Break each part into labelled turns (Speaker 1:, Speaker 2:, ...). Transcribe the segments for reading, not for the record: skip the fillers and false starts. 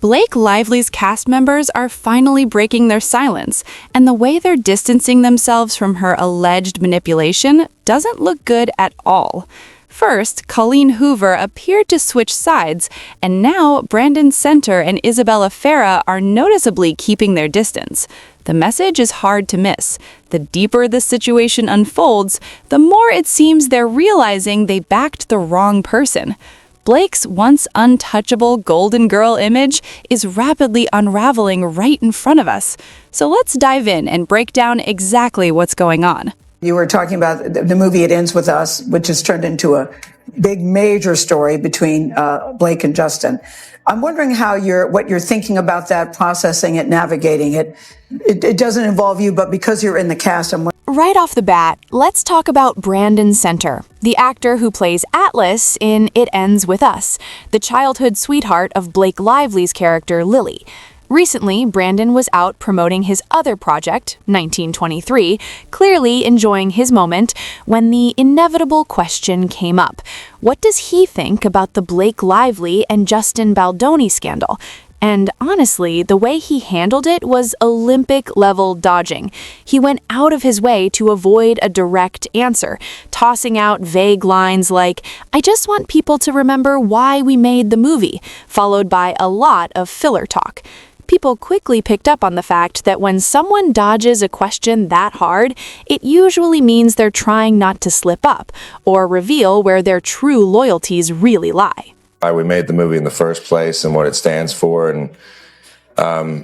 Speaker 1: Blake Lively's cast members are finally breaking their silence, and the way they're distancing themselves from her alleged manipulation doesn't look good at all. First, Colleen Hoover appeared to switch sides, and now Brandon Center and Isabella Ferrer are noticeably keeping their distance. The message is hard to miss. The deeper the situation unfolds, the more it seems they're realizing they backed the wrong person. Blake's once untouchable Golden Girl image is rapidly unraveling right in front of us. So let's dive in and break down exactly what's going on.
Speaker 2: You were talking about the movie It Ends With Us, which has turned into a big major story between Blake and Justin. I'm wondering what you're thinking about that, processing it, navigating it. It doesn't involve you, but because you're in the cast,
Speaker 1: Right off the bat, let's talk about Brandon Center, the actor who plays Atlas in It Ends With Us, the childhood sweetheart of Blake Lively's character Lily. Recently, Brandon was out promoting his other project, 1923, clearly enjoying his moment, when the inevitable question came up. What does he think about the Blake Lively and Justin Baldoni scandal? And honestly, the way he handled it was Olympic-level dodging. He went out of his way to avoid a direct answer, tossing out vague lines like, "I just want people to remember why we made the movie," followed by a lot of filler talk. People quickly picked up on the fact that when someone dodges a question that hard, it usually means they're trying not to slip up or reveal where their true loyalties really lie.
Speaker 3: Why we made the movie in the first place and what it stands for, and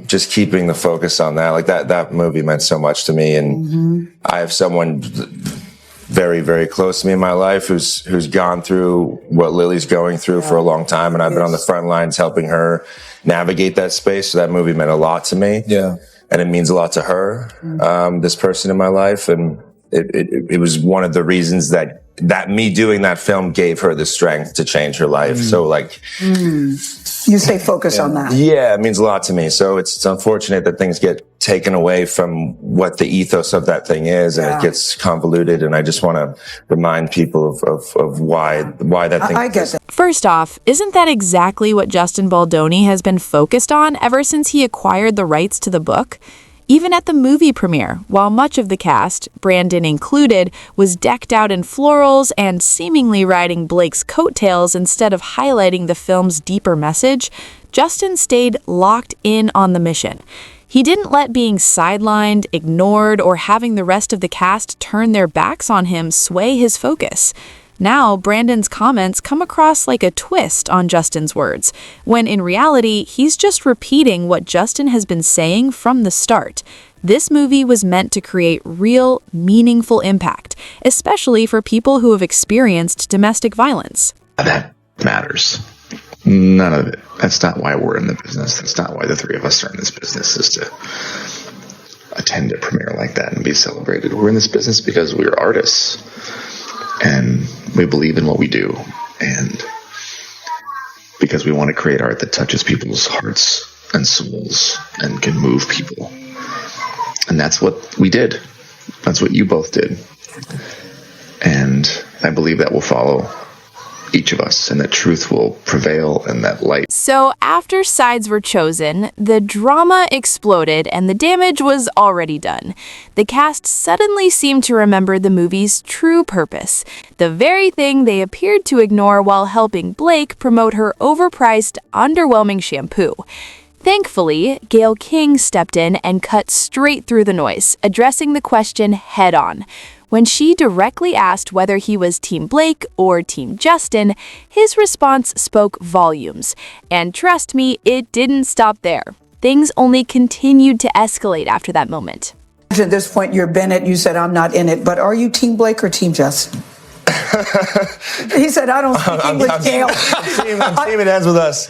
Speaker 3: just keeping the focus on that. Like that movie meant so much to me, and I have someone very, very close to me in my life who's gone through what Lily's going through for a long time, and I've been on the front lines helping her navigate that space. So that movie meant a lot to me, and it means a lot to her, this person in my life, and it was one of the reasons that me doing that film gave her the strength to change her life. So like,
Speaker 2: you stay focused on that.
Speaker 3: Yeah, it means a lot to me. So it's unfortunate that things get taken away from what the ethos of that thing is, and it gets convoluted. And I just want to remind people of why that thing.
Speaker 2: I get that.
Speaker 1: First off, isn't that exactly what Justin Baldoni has been focused on ever since he acquired the rights to the book? Even at the movie premiere, while much of the cast, Brandon included, was decked out in florals and seemingly riding Blake's coattails instead of highlighting the film's deeper message, Justin stayed locked in on the mission. He didn't let being sidelined, ignored, or having the rest of the cast turn their backs on him sway his focus. Now, Brandon's comments come across like a twist on Justin's words, when in reality, he's just repeating what Justin has been saying from the start. This movie was meant to create real, meaningful impact, especially for people who have experienced domestic violence.
Speaker 4: That matters. None of it. That's not why we're in the business. That's not why the three of us are in this business, is to attend a premiere like that and be celebrated. We're in this business because we're artists. And we believe in what we do, and because we want to create art that touches people's hearts and souls and can move people. And that's what we did. That's what you both did. And I believe that will follow each of us, and that truth will prevail, and that light.
Speaker 1: So after sides were chosen, the drama exploded and the damage was already done. The cast suddenly seemed to remember the movie's true purpose, the very thing they appeared to ignore while helping Blake promote her overpriced, underwhelming shampoo. Thankfully, Gail King stepped in and cut straight through the noise, addressing the question head-on. When she directly asked whether he was Team Blake or Team Justin, his response spoke volumes. And trust me, it didn't stop there. Things only continued to escalate after that moment.
Speaker 2: At this point, you're Bennett. You said, "I'm not in it," but are you Team Blake or Team Justin? He said, "I don't speak English, Gail."
Speaker 3: I'm team It Ends With Us.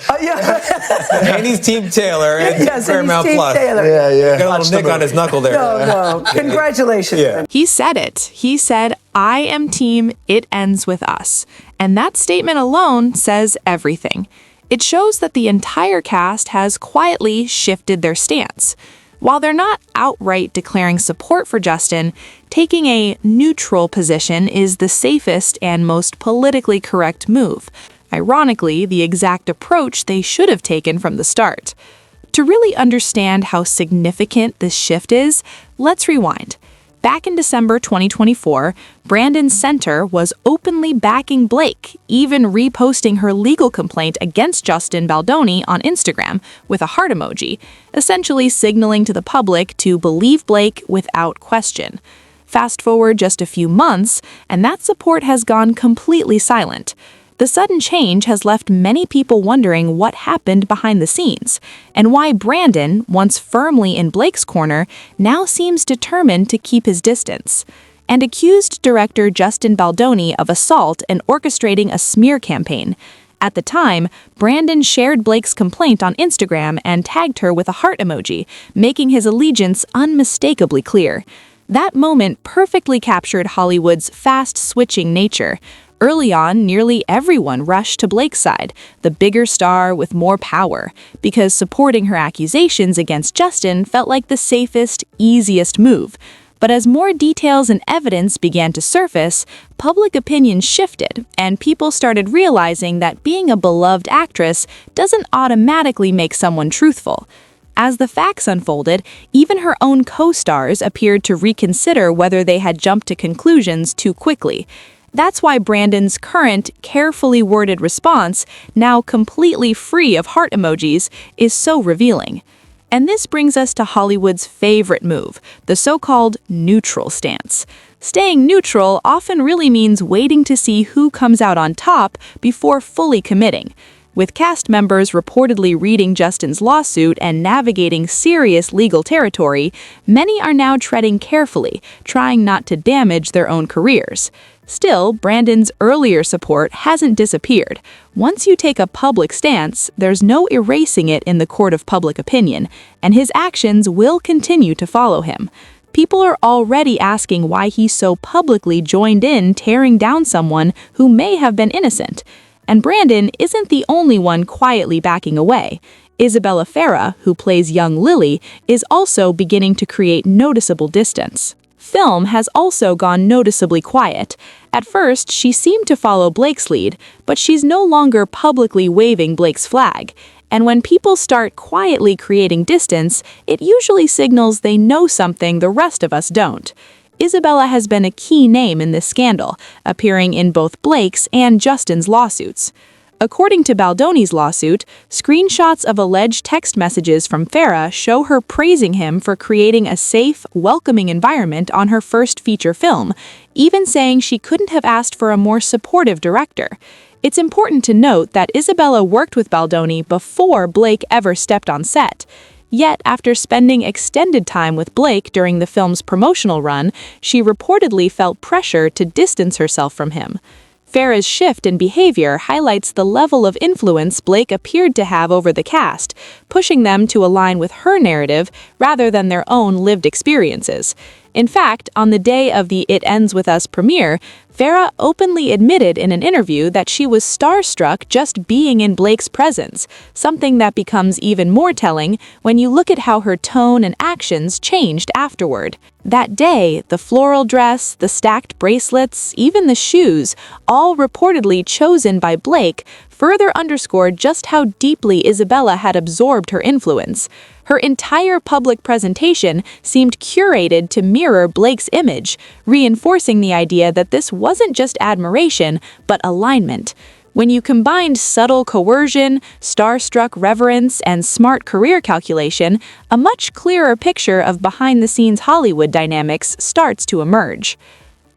Speaker 5: And he's Team Taylor and Paramount
Speaker 2: Team
Speaker 5: Plus.
Speaker 2: Taylor.
Speaker 3: Yeah.
Speaker 5: Got a little nick on his knuckle there.
Speaker 2: No. Congratulations.
Speaker 5: Yeah.
Speaker 1: He said it. He said, "I am Team It Ends With Us." And that statement alone says everything. It shows that the entire cast has quietly shifted their stance. While they're not outright declaring support for Justin, taking a neutral position is the safest and most politically correct move. ironically, the exact approach they should have taken from the start. To really understand how significant this shift is, let's rewind. Back in December 2024, Brandon Center was openly backing Blake, even reposting her legal complaint against Justin Baldoni on Instagram with a heart emoji, essentially signaling to the public to believe Blake without question. Fast forward just a few months, and that support has gone completely silent. The sudden change has left many people wondering what happened behind the scenes, and why Brandon, once firmly in Blake's corner, now seems determined to keep his distance, and accused director Justin Baldoni of assault and orchestrating a smear campaign. At the time, Brandon shared Blake's complaint on Instagram and tagged her with a heart emoji, making his allegiance unmistakably clear. That moment perfectly captured Hollywood's fast-switching nature. Early on, nearly everyone rushed to Blake's side, the bigger star with more power, because supporting her accusations against Justin felt like the safest, easiest move. But as more details and evidence began to surface, public opinion shifted, and people started realizing that being a beloved actress doesn't automatically make someone truthful. As the facts unfolded, even her own co-stars appeared to reconsider whether they had jumped to conclusions too quickly. That's why Brandon's current, carefully worded response, now completely free of heart emojis, is so revealing. And this brings us to Hollywood's favorite move, the so-called neutral stance. Staying neutral often really means waiting to see who comes out on top before fully committing. With cast members reportedly reading Justin's lawsuit and navigating serious legal territory, many are now treading carefully, trying not to damage their own careers. Still, Brandon's earlier support hasn't disappeared. Once you take a public stance, there's no erasing it in the court of public opinion, and his actions will continue to follow him. People are already asking why he so publicly joined in tearing down someone who may have been innocent. And Brandon isn't the only one quietly backing away. Isabella Ferrer, who plays young Lily, is also beginning to create noticeable distance. Film has also gone noticeably quiet. At first, she seemed to follow Blake's lead, but she's no longer publicly waving Blake's flag. And when people start quietly creating distance, it usually signals they know something the rest of us don't. Isabella has been a key name in this scandal, appearing in both Blake's and Justin's lawsuits. According to Baldoni's lawsuit, screenshots of alleged text messages from Ferrer show her praising him for creating a safe, welcoming environment on her first feature film, even saying she couldn't have asked for a more supportive director. It's important to note that Isabella worked with Baldoni before Blake ever stepped on set. Yet, after spending extended time with Blake during the film's promotional run, she reportedly felt pressure to distance herself from him. Ferrer's shift in behavior highlights the level of influence Blake appeared to have over the cast, pushing them to align with her narrative rather than their own lived experiences. In fact, on the day of the It Ends With Us premiere, Ferrer openly admitted in an interview that she was starstruck just being in Blake's presence, something that becomes even more telling when you look at how her tone and actions changed afterward. That day, the floral dress, the stacked bracelets, even the shoes, all reportedly chosen by Blake, further underscored just how deeply Isabella had absorbed her influence. Her entire public presentation seemed curated to mirror Blake's image, reinforcing the idea that this wasn't just admiration, but alignment. When you combined subtle coercion, starstruck reverence, and smart career calculation, a much clearer picture of behind-the-scenes Hollywood dynamics starts to emerge.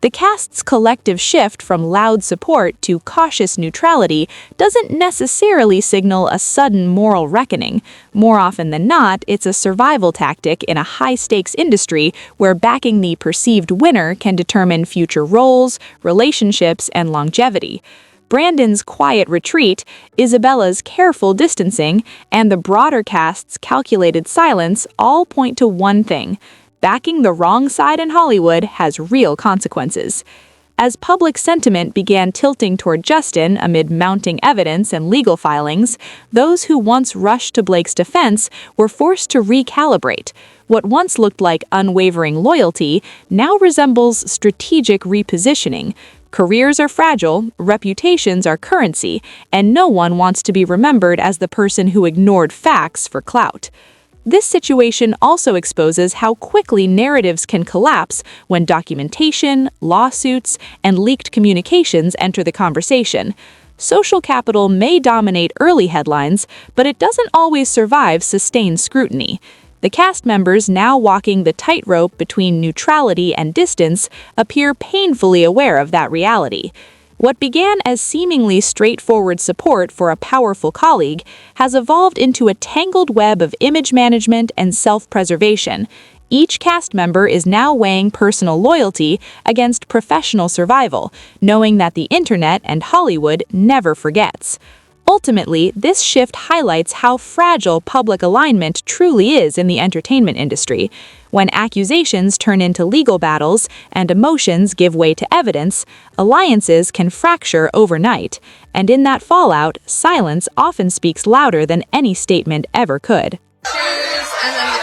Speaker 1: The cast's collective shift from loud support to cautious neutrality doesn't necessarily signal a sudden moral reckoning. More often than not, it's a survival tactic in a high-stakes industry where backing the perceived winner can determine future roles, relationships, and longevity. Brandon's quiet retreat, Isabella's careful distancing, and the broader cast's calculated silence all point to one thing: backing the wrong side in Hollywood has real consequences. As public sentiment began tilting toward Justin amid mounting evidence and legal filings, those who once rushed to Blake's defense were forced to recalibrate. What once looked like unwavering loyalty now resembles strategic repositioning. Careers are fragile, reputations are currency, and no one wants to be remembered as the person who ignored facts for clout. This situation also exposes how quickly narratives can collapse when documentation, lawsuits, and leaked communications enter the conversation. Social capital may dominate early headlines, but it doesn't always survive sustained scrutiny. The cast members, now walking the tightrope between neutrality and distance, appear painfully aware of that reality. What began as seemingly straightforward support for a powerful colleague has evolved into a tangled web of image management and self-preservation. Each cast member is now weighing personal loyalty against professional survival, knowing that the internet and Hollywood never forgets. Ultimately, this shift highlights how fragile public alignment truly is in the entertainment industry. When accusations turn into legal battles and emotions give way to evidence, alliances can fracture overnight. And in that fallout, silence often speaks louder than any statement ever could.
Speaker 6: And then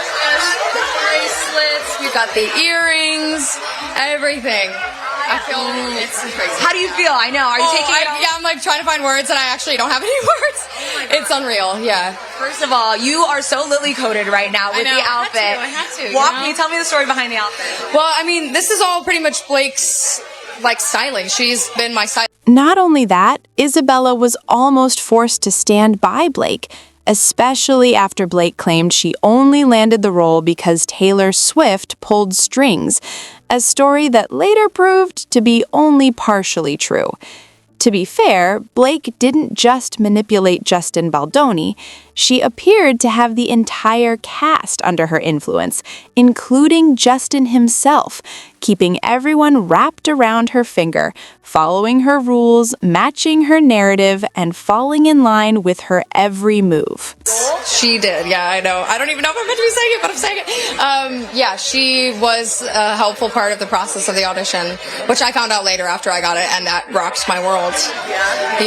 Speaker 6: the bracelets, we've got the earrings, everything. I feel it's crazy.
Speaker 7: How do you feel? I know. Are you taking it?
Speaker 6: Yeah, I'm like trying to find words and I actually don't have any words. It's unreal, yeah.
Speaker 7: First of all, you are so lily coated right now with the outfit.
Speaker 6: I had to.
Speaker 7: Walk me, tell me the story behind the outfit.
Speaker 6: Well, I mean, this is all pretty much Blake's styling. She's been my stylist.
Speaker 1: Not only that, Isabella was almost forced to stand by Blake, especially after Blake claimed she only landed the role because Taylor Swift pulled strings, a story that later proved to be only partially true. To be fair, Blake didn't just manipulate Justin Baldoni. She appeared to have the entire cast under her influence, including Justin himself, keeping everyone wrapped around her finger, following her rules, matching her narrative, and falling in line with her every move.
Speaker 6: She did, yeah, I know. I don't even know if I'm meant to be saying it, but I'm saying it. Yeah, she was a helpful part of the process of the audition, which I found out later after I got it, and that rocked my world.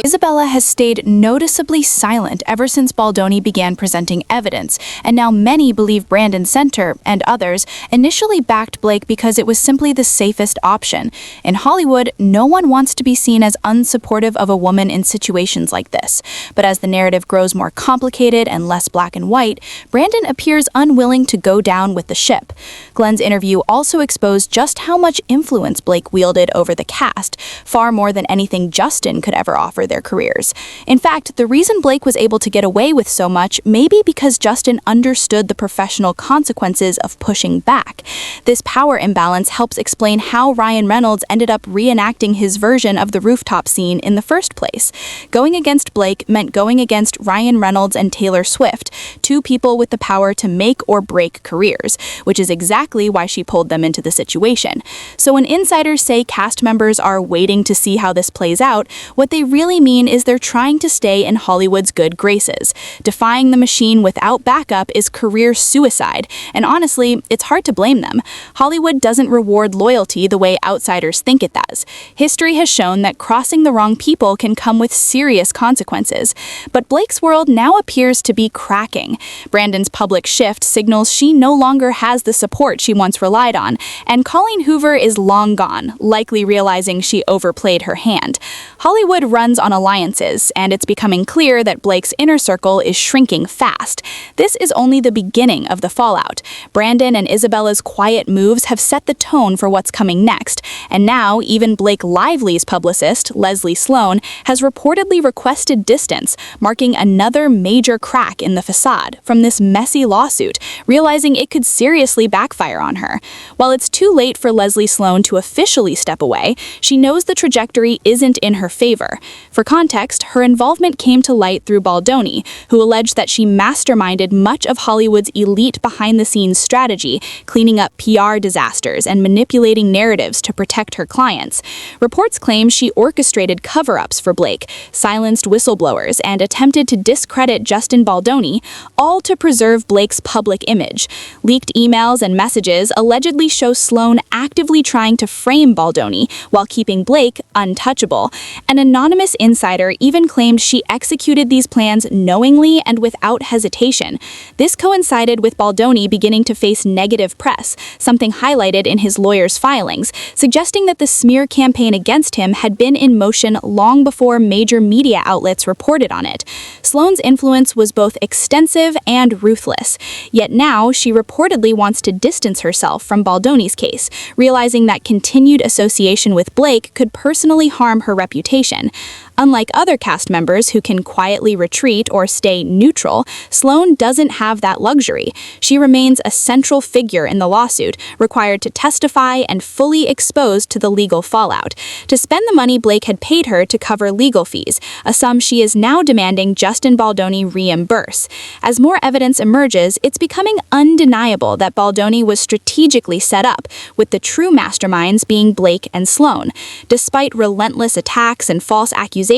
Speaker 1: Isabella has stayed noticeably silent ever since Baldoni began presenting evidence, and now many believe Brandon Center and others initially backed Blake because it was simply the safest option. In Hollywood, no one wants to be seen as unsupportive of a woman in situations like this. But as the narrative grows more complicated and less black and white, Brandon appears unwilling to go down with the ship. Glenn's interview also exposed just how much influence Blake wielded over the cast, far more than anything Justin could ever offer their careers. In fact, the reason Blake was able to get away with so much may be because Justin understood the professional consequences of pushing back. This power imbalance helps explain how Ryan Reynolds ended up reenacting his version of the rooftop scene in the first place. Going against Blake meant going against Ryan Reynolds and Taylor Swift, two people with the power to make or break careers, which is exactly why she pulled them into the situation. So when insiders say cast members are waiting to see how this plays out, what they really mean is they're trying to stay in Hollywood's good graces. Defying the machine without backup is career suicide, and honestly, it's hard to blame them. Hollywood doesn't reward loyalty the way outsiders think it does. History has shown that crossing the wrong people can come with serious consequences. But Blake's world now appears to be cracking. Brandon's public shift signals she no longer has the support she once relied on, and Colleen Hoover is long gone, likely realizing she overplayed her hand. Hollywood runs on alliances, and it's becoming clear that Blake's inner circle is shrinking fast. This is only the beginning of the fallout. Brandon and Isabella's quiet moves have set the tone for what's coming next, and now even Blake Lively's publicist, Leslie Sloan, has reportedly requested distance, marking another major crack in the facade from this messy lawsuit, realizing it could seriously backfire on her. While it's too late for Leslie Sloan to officially step away, she knows the trajectory isn't in her favor. For context, her involvement came to light through Baldoni, who alleged that she masterminded much of Hollywood's elite behind-the-scenes strategy, cleaning up PR disasters and manipulating narratives to protect her clients. Reports claim she orchestrated cover-ups for Blake, silenced whistleblowers, and attempted to discredit Justin Baldoni, all to preserve Blake's public image. Leaked emails and messages allegedly show Sloan actively trying to frame Baldoni while keeping Blake untouchable. An anonymous insider even claimed she executed these plans knowingly and without hesitation. This coincided with Baldoni beginning to face negative press, something highlighted in his lawyer's filings, suggesting that the smear campaign against him had been in motion long before major media outlets reported on it. Sloane's influence was both extensive and ruthless, yet now she reportedly wants to distance herself from Baldoni's case, realizing that continued association with Blake could personally harm her reputation. Unlike other cast members who can quietly retreat or stay neutral, Sloane doesn't have that luxury. She remains a central figure in the lawsuit, required to testify and fully exposed to the legal fallout. To spend the money Blake had paid her to cover legal fees, a sum she is now demanding Justin Baldoni reimburse. As more evidence emerges, it's becoming undeniable that Baldoni was strategically set up, with the true masterminds being Blake and Sloane. Despite relentless attacks and false accusations,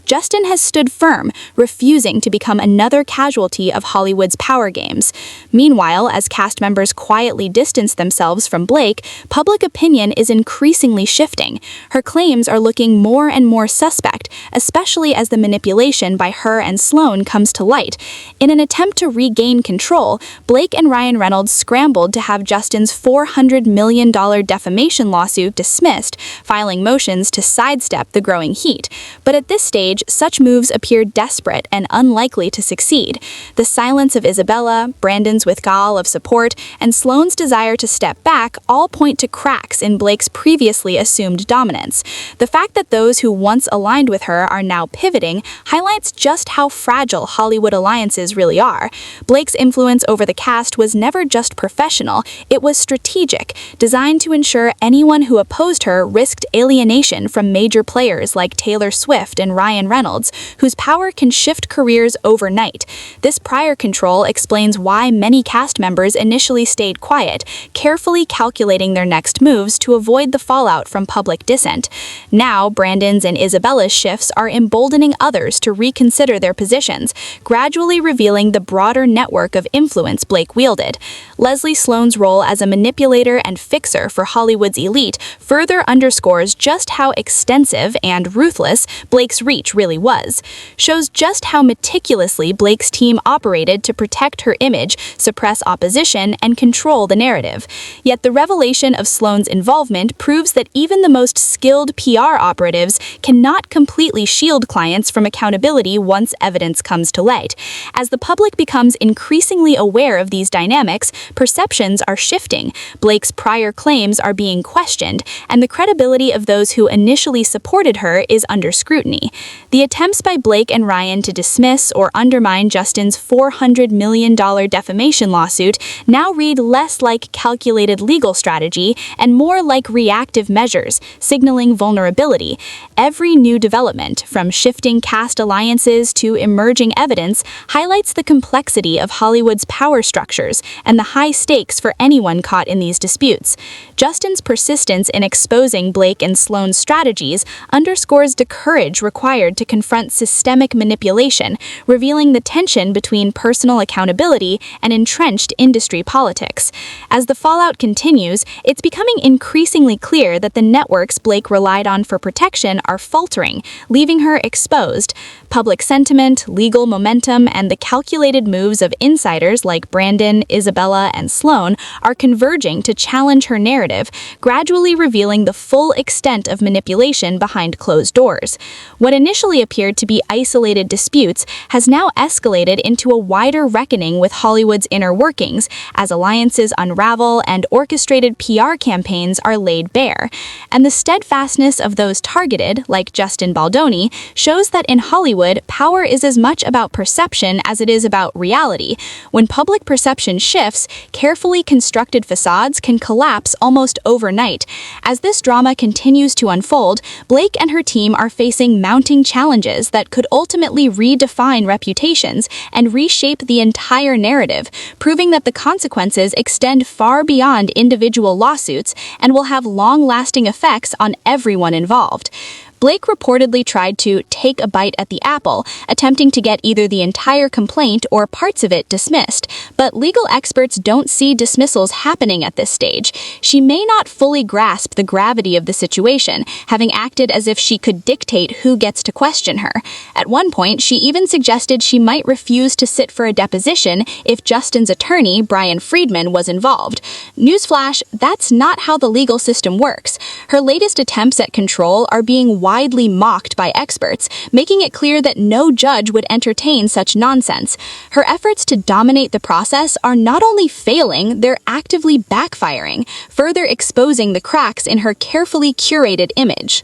Speaker 1: Justin has stood firm, refusing to become another casualty of Hollywood's power games. Meanwhile, as cast members quietly distance themselves from Blake, public opinion is increasingly shifting. Her claims are looking more and more suspect, especially as the manipulation by her and Sloane comes to light. In an attempt to regain control, Blake and Ryan Reynolds scrambled to have Justin's $400 million defamation lawsuit dismissed, filing motions to sidestep the growing heat. But at this stage, such moves appear desperate and unlikely to succeed. The silence of Isabella, Brandon's withdrawal of support, and Sloane's desire to step back all point to cracks in Blake's previously assumed dominance. The fact that those who once aligned with her are now pivoting highlights just how fragile Hollywood alliances really are. Blake's influence over the cast was never just professional, it was strategic, designed to ensure anyone who opposed her risked alienation from major players like Taylor Swift and Ryan Reynolds, whose power can shift careers overnight. This prior control explains why many cast members initially stayed quiet, carefully calculating their next moves to avoid the fallout from public dissent. Now, Brandon's and Isabella's shifts are emboldening others to reconsider their positions, gradually revealing the broader network of influence Blake wielded. Leslie Sloane's role as a manipulator and fixer for Hollywood's elite further underscores just how extensive and ruthless Blake's reach really was, shows just how meticulously Blake's team operated to protect her image, suppress opposition, and control the narrative. Yet the revelation of Sloane's involvement proves that even the most skilled PR operatives cannot completely shield clients from accountability once evidence comes to light. As the public becomes increasingly aware of these dynamics, perceptions are shifting, Blake's prior claims are being questioned, and the credibility of those who initially supported her is under scrutiny. The attempts by Blake and Ryan to dismiss or undermine Justin's $400 million defamation lawsuit now read less like calculated legal strategy and more like reactive measures, signaling vulnerability. Every new development, from shifting cast alliances to emerging evidence, highlights the complexity of Hollywood's power structures and the high stakes for anyone caught in these disputes. Justin's persistence in exposing Blake and Sloane's strategies underscores the courage required to confront systemic manipulation, revealing the tension between personal accountability and entrenched industry politics. As the fallout continues, it's becoming increasingly clear that the networks Blake relied on for protection are faltering, leaving her exposed. Public sentiment, legal momentum, and the calculated moves of insiders like Brandon, Isabella, and Sloane are converging to challenge her narrative, gradually revealing the full extent of manipulation behind closed doors. What initially appeared to be isolated disputes has now escalated into a wider reckoning with Hollywood's inner workings as alliances unravel and orchestrated PR campaigns are laid bare. And the steadfastness of those targeted, like Justin Baldoni, shows that in Hollywood, power is as much about perception as it is about reality. When public perception shifts, carefully constructed facades can collapse almost overnight. As this drama continues to unfold, Blake and her team are facing mounting challenges that could ultimately redefine reputations and reshape the entire narrative, proving that the consequences extend far beyond individual lawsuits and will have long-lasting effects on everyone involved. Blake reportedly tried to take a bite at the apple, attempting to get either the entire complaint or parts of it dismissed,
Speaker 8: But legal experts don't see dismissals happening at this stage. She may not fully grasp the gravity of the situation, having acted as if she could dictate who gets to question her. At one point, she even suggested she might refuse to sit for a deposition if Justin's attorney, Brian Friedman, was involved. Newsflash, that's not how the legal system works. Her latest attempts at control are being widely mocked by experts, making it clear that no judge would entertain such nonsense. Her efforts to dominate the process are not only failing, they're actively backfiring, further exposing the cracks in her carefully curated image.